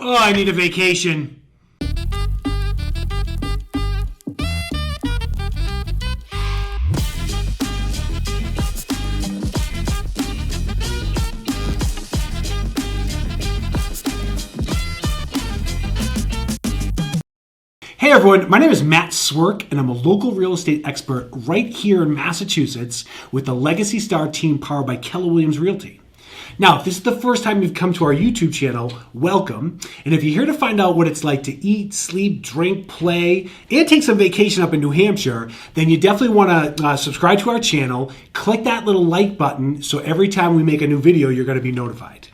Oh, I need a vacation. Hey everyone, my name is Matt Swierk, and I'm a local real estate expert right here in Massachusetts with the Legacy Star team powered by Keller Williams Realty. Now, if this is the first time you've come to our YouTube channel, welcome. And if you're here to find out what it's like to eat, sleep, drink, play, and take some vacation up in New Hampshire, then you definitely want to subscribe to our channel, click that little like button so every time we make a new video, you're going to be notified.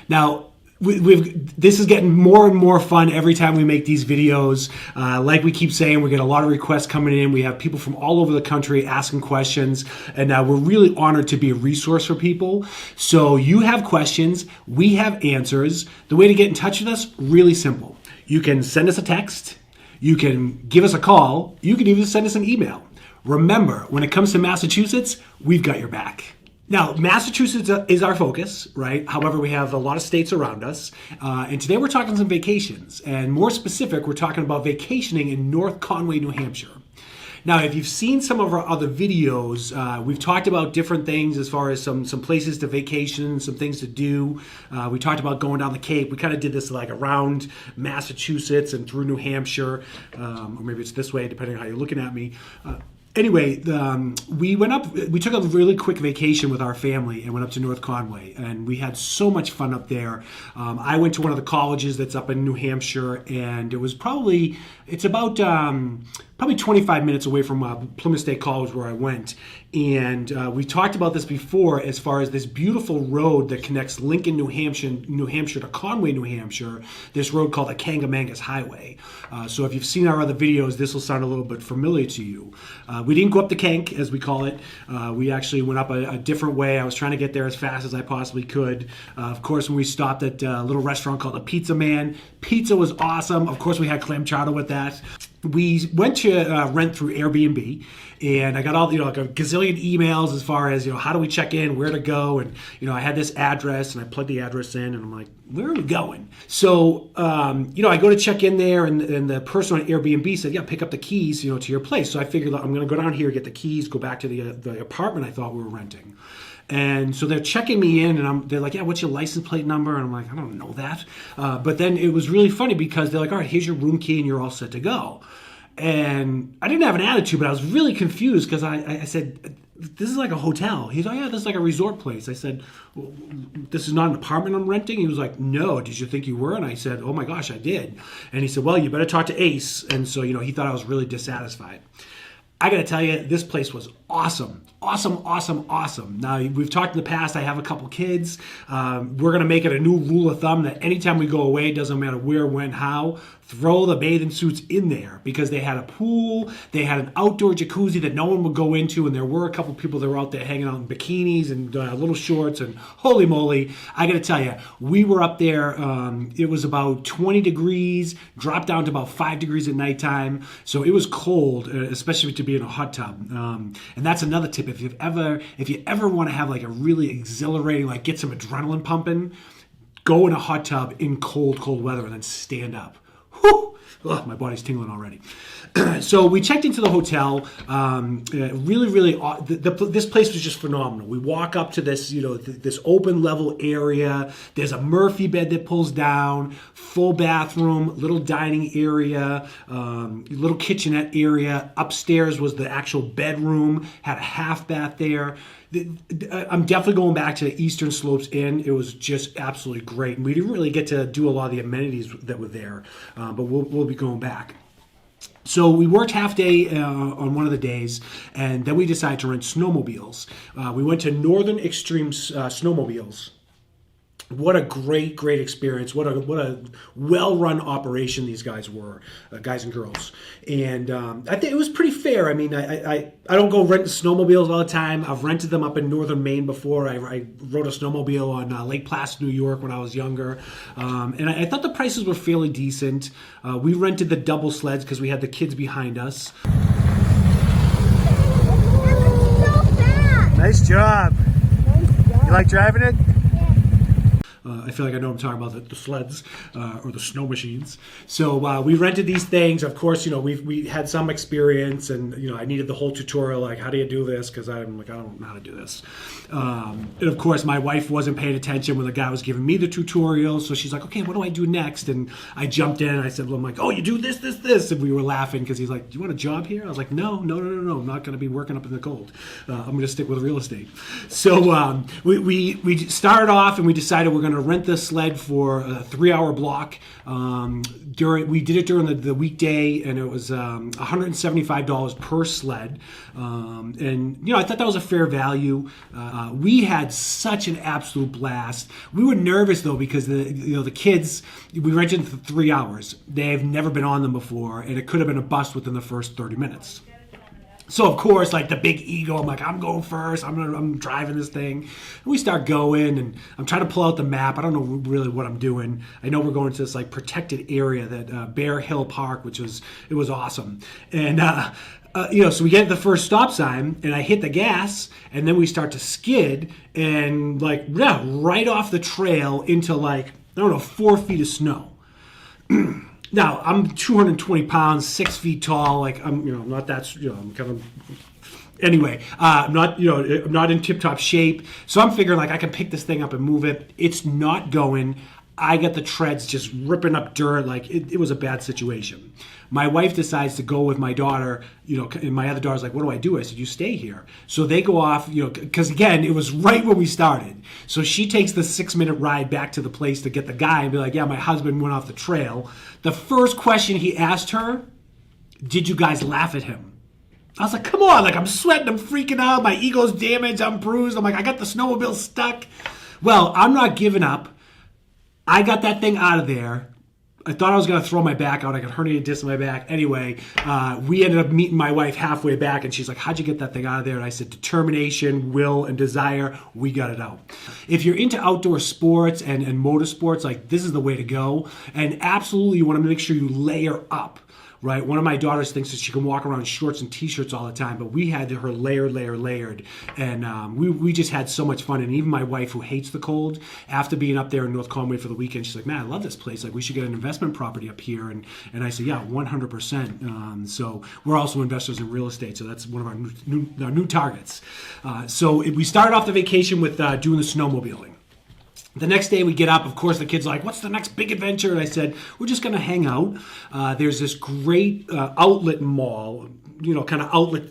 Now, this is getting more and more fun every time we make these videos. Like we keep saying, we get a lot of requests coming in. We have people from all over the country asking questions, and we're really honored to be a resource for people. So you have questions, we have answers. The way to get in touch with us, really simple. You can send us a text, you can give us a call, you can even send us an email. Remember, when it comes to Massachusetts, we've got your back. Now, Massachusetts is our focus, right? However, we have a lot of states around us. And today we're talking some vacations. And more specific, we're talking about vacationing in North Conway, New Hampshire. Now, if you've seen some of our other videos, we've talked about different things as far as some places to vacation, some things to do. We talked about going down the Cape. We kind of did this like around Massachusetts and through New Hampshire. Or maybe it's this way, depending on how you're looking at me. Anyway, we took a really quick vacation with our family and went up to North Conway, and we had so much fun up there. I went to one of the colleges that's up in New Hampshire, and it was probably 25 minutes away from Plymouth State College where I went. And we talked about this before as far as this beautiful road that connects Lincoln, New Hampshire to Conway, New Hampshire, this road called the Kangamangas Highway. So if you've seen our other videos, this will sound a little bit familiar to you. We didn't go up the Kank, as we call it. We actually went up a different way. I was trying to get there as fast as I possibly could. Of course, when we stopped at a little restaurant called the Pizza Man, pizza was awesome. Of course, we had clam chowder with that. We went to rent through Airbnb, and I got all like a gazillion emails as far as how do we check in, where to go, and I had this address, and I plugged the address in, and I'm like, where are we going? So I go to check in there, and the person on Airbnb said, yeah, pick up the keys to your place. So I figured I'm going to go down here, get the keys, go back to the apartment I thought we were renting. And so they're checking me in, and they're like, yeah, what's your license plate number? And I'm like, I don't know that. But then it was really funny because they're like, all right, here's your room key, and you're all set to go. And I didn't have an attitude, but I was really confused because I said, this is like a hotel. He's like, yeah, this is like a resort place. I said, well, this is not an apartment I'm renting? He was like, no, did you think you were? And I said, oh my gosh, I did. And he said, well, you better talk to Ace. And so, he thought I was really dissatisfied. I got to tell you, this place was awesome. Awesome. Now, we've talked in the past, I have a couple kids. We're going to make it a new rule of thumb that anytime we go away, doesn't matter where, when, how, throw the bathing suits in there, because they had a pool, they had an outdoor jacuzzi that no one would go into, and there were a couple people that were out there hanging out in bikinis and little shorts, and holy moly, I got to tell you, we were up there, it was about 20 degrees, dropped down to about 5 degrees at nighttime, so it was cold, especially to be in a hot tub. And that's another tip. If you ever want to have like a really exhilarating, like get some adrenaline pumping, go in a hot tub in cold weather and then stand up. Whew! Ugh, my body's tingling already. So we checked into the hotel. This place was just phenomenal. We walk up to this, this open level area. There's a Murphy bed that pulls down, full bathroom, little dining area, little kitchenette area. Upstairs was the actual bedroom, had a half bath there. I'm definitely going back to the Eastern Slopes Inn. It was just absolutely great. And we didn't really get to do a lot of the amenities that were there, but we'll be going back. So we worked half day on one of the days, and then we decided to rent snowmobiles. We went to Northern Extreme Snowmobiles. What a great experience. What a well-run operation these guys were, guys and girls. And I think it was pretty fair. I mean, I don't go renting snowmobiles all the time. I've rented them up in northern Maine before. I rode a snowmobile on Lake Placid, New York when I was younger. And I thought the prices were fairly decent. We rented the double sleds because we had the kids behind us. Nice job. You like driving it? I feel like I know what I'm talking about, the sleds or the snow machines. So we rented these things. Of course, we had some experience, and I needed the whole tutorial, like how do you do this? Because I'm like, I don't know how to do this. And of course, my wife wasn't paying attention when the guy was giving me the tutorial. So she's like, okay, what do I do next? And I jumped in and I said, well, I'm like, oh, you do this, this, this. And we were laughing because he's like, do you want a job here? I was like, no. I'm not going to be working up in the cold. I'm going to stick with real estate. So we started off and we decided we're going to rent this sled for a 3-hour block. We did it during the weekday, and it was $175 per sled. And I thought that was a fair value. We had such an absolute blast. We were nervous though because the kids, we rented for 3 hours. They've never been on them before, and it could have been a bust within the first 30 minutes. So of course, like the big ego, I'm like, I'm going first. I'm driving this thing. And we start going, and I'm trying to pull out the map. I don't know really what I'm doing. I know we're going to this like protected area, that Bear Hill Park, it was awesome. And so we get to the first stop sign, and I hit the gas, and then we start to skid, and right off the trail into 4 feet of snow. Now, I'm 220 pounds, 6 feet tall. I'm not that, I'm kind of, anyway, I'm not in tip-top shape. So I'm figuring I can pick this thing up and move it. It's not going. I got the treads just ripping up dirt. It was a bad situation. My wife decides to go with my daughter, and my other daughter's like, what do I do? I said, you stay here. So they go off, because again, it was right when we started. So she takes the 6-minute ride back to the place to get the guy and be like, yeah, my husband went off the trail. The first question he asked her, did you guys laugh at him? I was like, come on, I'm sweating, I'm freaking out, my ego's damaged, I'm bruised. I'm like, I got the snowmobile stuck. Well, I'm not giving up. I got that thing out of there. I thought I was going to throw my back out. I got herniated disc in my back. Anyway, we ended up meeting my wife halfway back, and she's like, how'd you get that thing out of there? And I said, determination, will, and desire. We got it out. If you're into outdoor sports and motorsports, this is the way to go. And absolutely, you want to make sure you layer up. Right, one of my daughters thinks that she can walk around in shorts and t-shirts all the time, but we had her layered, and we just had so much fun. And even my wife, who hates the cold, after being up there in North Conway for the weekend, she's like, man, I love this place. We should get an investment property up here. And I said, yeah, 100%. So we're also investors in real estate, so that's one of our new targets. So we started off the vacation with doing the snowmobiling. The next day we get up, of course the kids are like, what's the next big adventure? And I said, we're just going to hang out. There's this great outlet mall, kind of outlet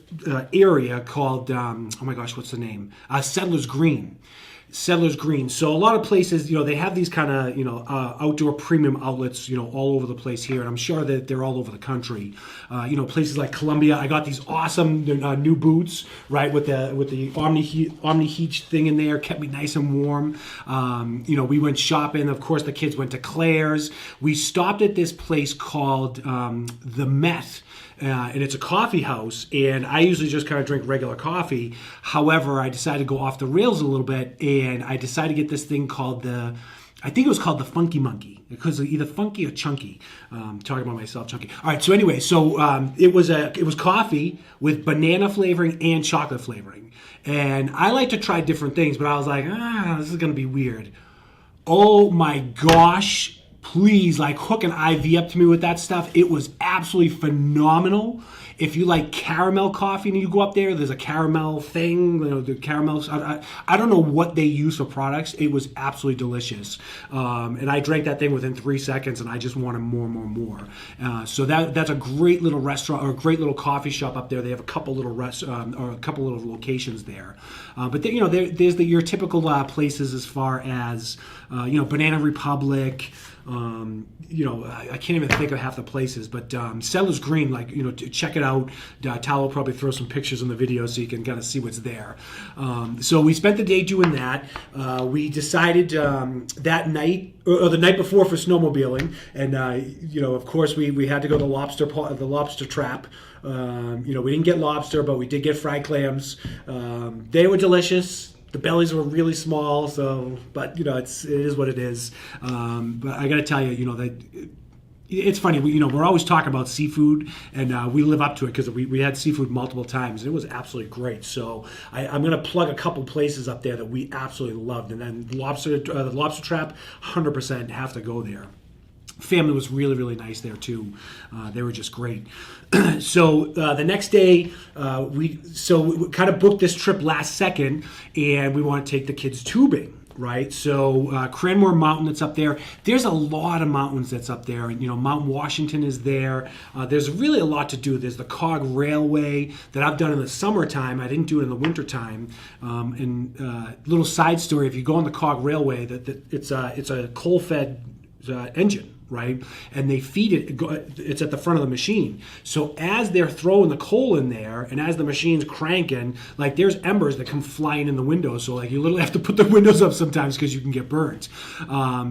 area called, oh my gosh, what's the name? Settlers Green. So a lot of places, they have these kind of, outdoor premium outlets, all over the place here. And I'm sure that they're all over the country. Places like Columbia, I got these awesome new boots, right, with the Omni Heat thing in there, kept me nice and warm. We went shopping. Of course, the kids went to Claire's. We stopped at this place called the Met. And it's a coffee house, and I usually just kind of drink regular coffee. However, I decided to go off the rails a little bit, and I decided to get this thing called I think it was called the Funky Monkey, because either funky or chunky. Talking about myself, chunky. All right, so anyway, it was coffee with banana flavoring and chocolate flavoring. And I like to try different things, but I was like, this is going to be weird. Oh my gosh. Please, hook an IV up to me with that stuff. It was absolutely phenomenal. If you like caramel coffee and you go up there's a caramel thing, the caramels. I don't know what they use for products. It was absolutely delicious. And I drank that thing within 3 seconds, and I just wanted more. So that's a great little restaurant or a great little coffee shop up there. They have a couple little locations there. But there's your typical places as far as Banana Republic. I can't even think of half the places, but Settlers Green, check it out. Tal will probably throw some pictures in the video so you can kind of see what's there. So we spent the day doing that. We decided that night or the night before for snowmobiling, and of course we had to go to the lobster trap. We didn't get lobster, but we did get fried clams. They were delicious. The bellies were really small, but it is what it is. But I got to tell you, that it's funny, we're always talking about seafood, and we live up to it because we had seafood multiple times, and it was absolutely great. So I'm going to plug a couple places up there that we absolutely loved, and then the Lobster Trap, 100% have to go there. Family was really, really nice there too. They were just great. So the next day, we kind of booked this trip last second, and we want to take the kids tubing. Right, so Cranmore Mountain that's up there. There's a lot of mountains that's up there, and Mount Washington is there. There's really a lot to do. There's the Cog Railway that I've done in the summertime. I didn't do it in the wintertime. And little side story: if you go on the Cog Railway, it's a coal-fed engine. Right, and they feed it. It's at the front of the machine. So as they're throwing the coal in there, and as the machine's cranking, like there's embers that come flying in the windows. So like you literally have to put the windows up sometimes because you can get burnt.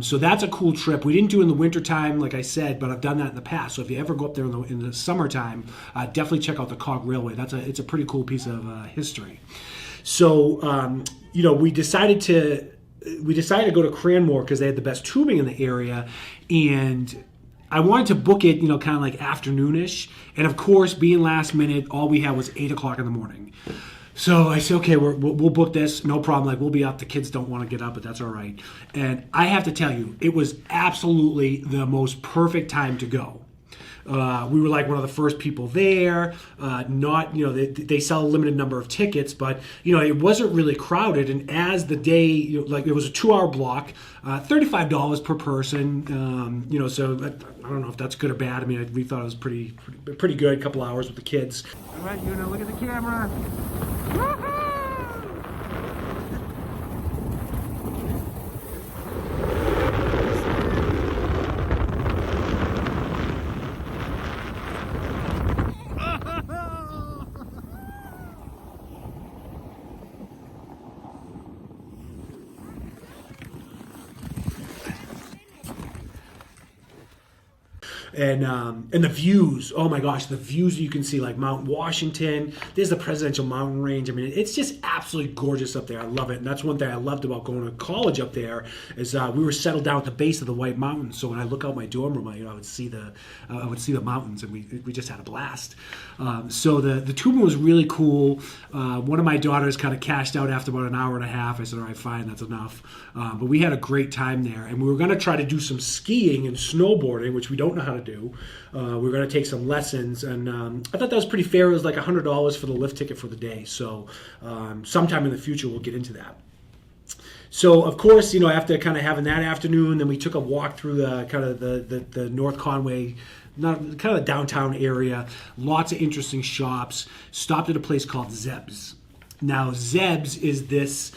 So that's a cool trip. We didn't do it in the wintertime, like I said, but I've done that in the past. So if you ever go up there in the summertime, definitely check out the Cog Railway. It's a pretty cool piece of history. So we decided to go to Cranmore because they had the best tubing in the area, and I wanted to book it, kind of like afternoonish. And of course, being last minute, all we had was 8 o'clock in the morning. So I said, okay, we'll book this, no problem. Like, we'll be up. The kids don't want to get up, but that's all right. And I have to tell you, it was absolutely the most perfect time to go. We were like one of the first people there. They sell a limited number of tickets, but it wasn't really crowded. And as the day, it was a 2-hour block, $35 per person. So I don't know if that's good or bad. I mean, we thought it was pretty good. A couple hours with the kids. All right, look at the camera. And the views, oh my gosh, the views you can see, like Mount Washington. There's the Presidential Mountain Range. I mean, it's just absolutely gorgeous up there. I love it. And that's one thing I loved about going to college up there is we were settled down at the base of the White Mountains. So when I look out my dorm room, I would see the mountains, and we just had a blast. So the tubing was really cool. One of my daughters kind of cashed out after about an hour and a half. I said, all right, fine, that's enough. But we had a great time there, and we were going to try to do some skiing and snowboarding, which we don't know how to do. We were going to take some lessons, and I thought that was pretty fair. It was like $100 for the lift ticket for the day. So sometime in the future, we'll get into that. So, of course, after kind of having that afternoon, then we took a walk through the North Conway, kind of the downtown area. Lots of interesting shops. Stopped at a place called Zebs. Now, Zebs is this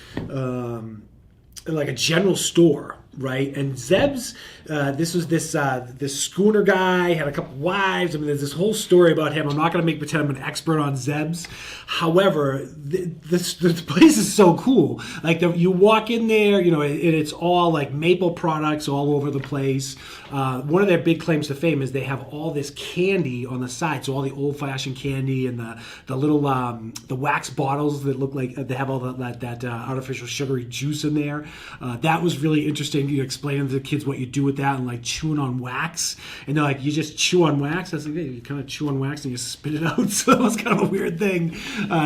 like a general store, right? And Zebs, this was this schooner guy, had a couple wives. I mean, there's this whole story about him. I'm not going to pretend I'm an expert on Zebs. However, this place is so cool. Like, you walk in there, it's all like maple products all over the place. One of their big claims to fame is they have all this candy on the side. So all the old-fashioned candy and the little the wax bottles that look like they have all that artificial sugary juice in there. That was really interesting. You explaining to the kids what you do with that, and like chewing on wax. And they're like, you just chew on wax? I was like, yeah, you kind of chew on wax and you spit it out. So that was kind of a weird thing.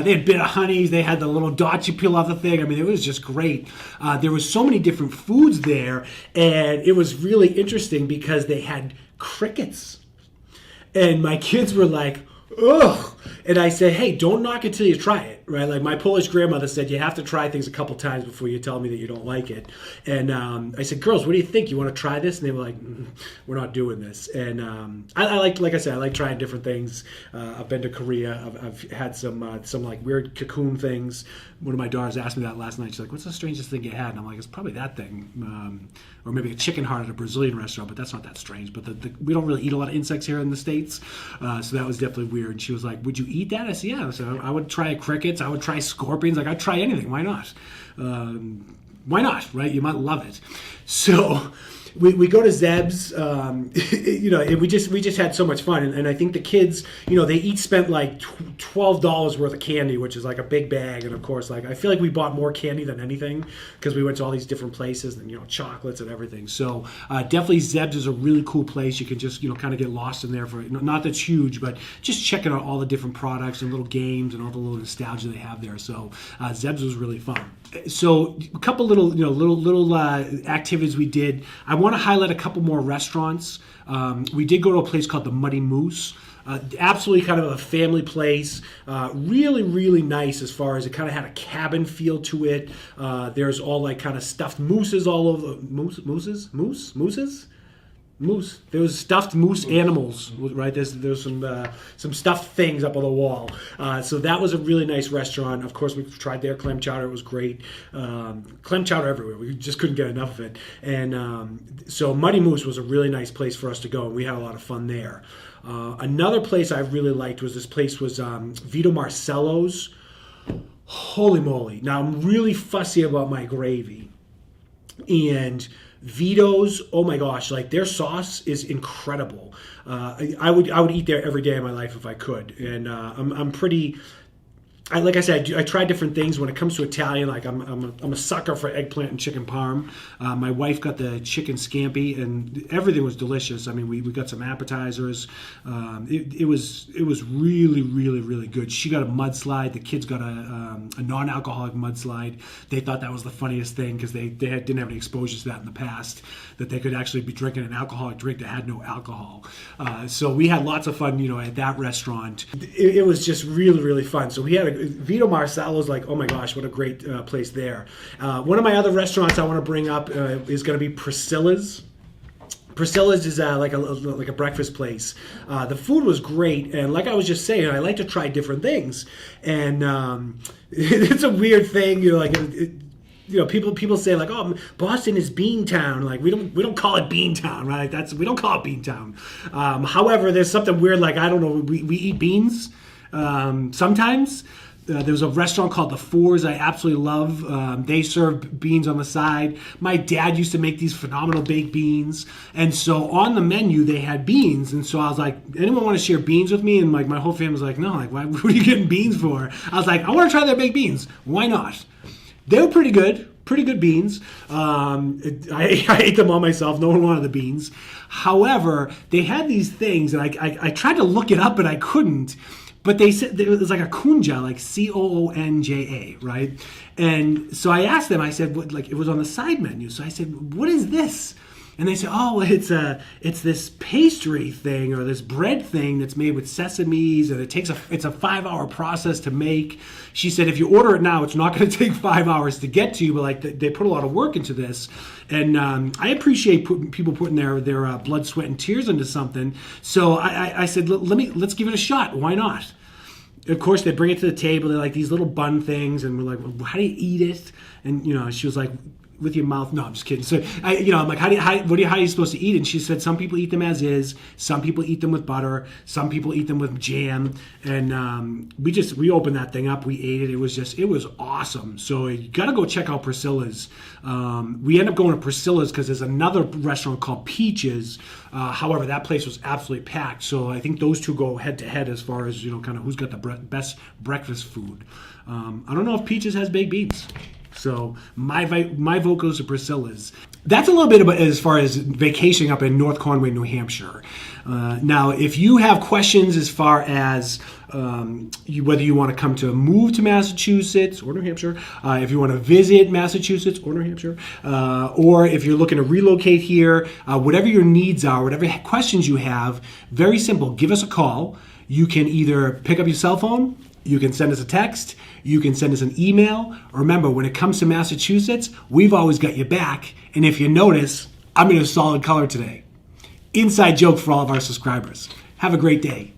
They had bit of honeys. They had the little dots you peel off the thing. I mean, it was just great. There was so many different foods there, and it was really interesting because they had crickets. And my kids were like, ugh. And I said, hey, don't knock it till you try it, right? Like my Polish grandmother said, you have to try things a couple times before you tell me that you don't like it. And I said, girls, what do you think? You want to try this? And they were like, we're not doing this. And I like I said, I like trying different things. I've been to Korea. I've had some like weird cocoon things. One of my daughters asked me that last night. She's like, what's the strangest thing you had? And I'm like, it's probably that thing. Or maybe a chicken heart at a Brazilian restaurant, but that's not that strange. But we don't really eat a lot of insects here in the States. So that was definitely weird. And she was like, would you eat that? I said, yeah. So I would try crickets. I would try scorpions. Like, I'd try anything. Why not? Why not, right? You might love it. So we go to Zebs, and we just had so much fun, and I think the kids, they each spent like $12 worth of candy, which is like a big bag, and of course, like I feel like we bought more candy than anything because we went to all these different places and chocolates and everything. So definitely Zebs is a really cool place. You can just kind of get lost in there for not that's huge, but just checking out all the different products and little games and all the little nostalgia they have there. So Zebs was really fun. So a couple little activities we did. I want to highlight a couple more restaurants. We did go to a place called the Muddy Moose. Absolutely kind of a family place. Really, really nice as far as it kind of had a cabin feel to it. There's all like kind of stuffed mooses all over. Mooses? Moose. There was stuffed moose animals, right? There's some stuffed things up on the wall. So that was a really nice restaurant. Of course, we tried their clam chowder. It was great. Clam chowder everywhere. We just couldn't get enough of it. And so Muddy Moose was a really nice place for us to go, and we had a lot of fun there. Another place I really liked was Vito Marcello's. Holy moly. Now, I'm really fussy about my gravy. And Vito's, oh my gosh, like their sauce is incredible. I would eat there every day of my life if I could. And I'm pretty... like I said, I tried different things. When it comes to Italian, like I'm a sucker for eggplant and chicken parm. My wife got the chicken scampi, and everything was delicious. I mean, we got some appetizers. It was really, really, really good. She got a mudslide. The kids got a non-alcoholic mudslide. They thought that was the funniest thing because they didn't have any exposure to that in the past, that they could actually be drinking an alcoholic drink that had no alcohol. So we had lots of fun, at that restaurant. It was just really, really fun. So we had Vito Marcello's, like, oh my gosh, what a great place there. One of my other restaurants I want to bring up is going to be Priscilla's. Priscilla's is like a breakfast place. The food was great, and like I was just saying, I like to try different things. And it's a weird thing, people say like, oh, Boston is Beantown. Like we don't call it Beantown, right? We don't call it Beantown. However, there's something weird, like I don't know, we eat beans sometimes. There was a restaurant called The Fours I absolutely love. They serve beans on the side. My dad used to make these phenomenal baked beans. And so on the menu, they had beans. And so I was like, anyone want to share beans with me? And like my whole family was like, no, like, what are you getting beans for? I was like, I want to try their baked beans. Why not? They were pretty good beans. I ate them all myself. No one wanted the beans. However, they had these things, and I tried to look it up, but I couldn't. But they said it was like a kunja, like Coonja, right? And so I asked them, I said, what, like it was on the side menu. So I said, what is this? And they said, oh, it's this pastry thing or this bread thing that's made with sesames, and it's a 5-hour process to make. She said, if you order it now, it's not going to take 5 hours to get to you, but like they put a lot of work into this. And I appreciate people putting their blood, sweat, and tears into something. So I said, let's give it a shot. Why not? Of course, they bring it to the table. They're like these little bun things, and we're like, well, how do you eat it? And she was like, with your mouth. No, I'm just kidding. So I'm like, how are you supposed to eat it? And she said, some people eat them as is. Some people eat them with butter. Some people eat them with jam. And we opened that thing up. We ate it. It was awesome. So you got to go check out Priscilla's. We end up going to Priscilla's because there's another restaurant called Peaches. However, that place was absolutely packed. So I think those two go head to head as far as kind of who's got the best breakfast food. I don't know if Peaches has baked beans. So my vote goes to Priscilla's. That's a little bit about as far as vacationing up in North Conway, New Hampshire. Now, if you have questions as far as whether you want to move to Massachusetts or New Hampshire, if you want to visit Massachusetts or New Hampshire, or if you're looking to relocate here, whatever your needs are, whatever questions you have, very simple. Give us a call. You can either pick up your cell phone, you can send us a text, you can send us an email. Remember, when it comes to Massachusetts, we've always got your back. And if you notice, I'm in a solid color today. Inside joke for all of our subscribers. Have a great day.